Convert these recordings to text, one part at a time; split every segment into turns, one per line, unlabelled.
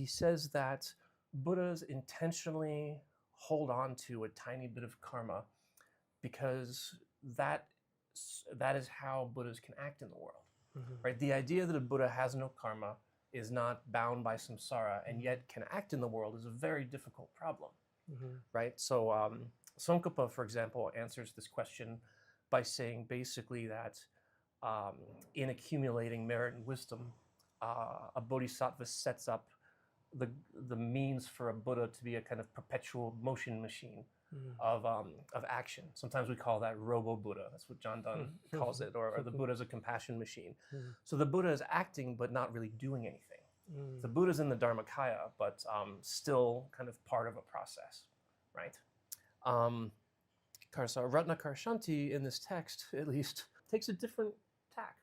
says that Buddhas intentionally hold on to a tiny bit of karma because that is how Buddhas can act in the world. Right? The idea that a Buddha has no karma, is not bound by samsara, and yet can act in the world is a very difficult problem. Right? So Tsongkhapa, for example, answers this question by saying basically that in accumulating merit and wisdom, a bodhisattva sets up the means for a Buddha to be a kind of perpetual motion machine of action. Sometimes we call that robo-Buddha. That's what John Donne calls it, or the Buddha's a compassion machine. So the Buddha is acting but not really doing anything. The Buddha's in the Dharmakaya, but still kind of part of a process, right? Ratnakarshanti in this text, at least, takes a different tack,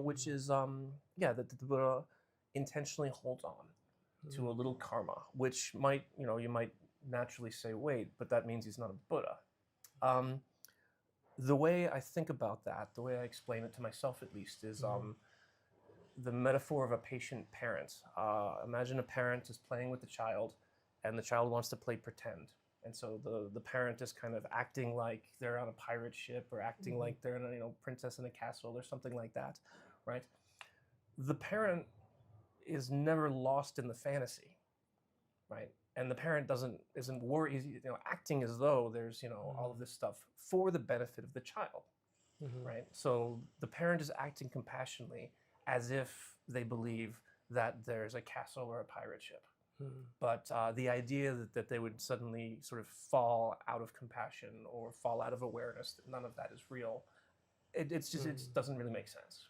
which is, that the Buddha intentionally holds on to a little karma, which might, you might naturally say, wait, but that means he's not a Buddha. The way I think about that, the way I explain it to myself at least, is the metaphor of a patient parent. Imagine a parent is playing with the child, and the child wants to play pretend. And so the parent is kind of acting like they're on a pirate ship, or acting like they're a princess in a castle or something like that, right? The parent is never lost in the fantasy, right? And the parent isn't worried, acting as though there's all of this stuff for the benefit of the child, right? So the parent is acting compassionately as if they believe that there's a castle or a pirate ship. But the idea that they would suddenly sort of fall out of compassion or fall out of awareness, that none of that is real, it just doesn't really make sense.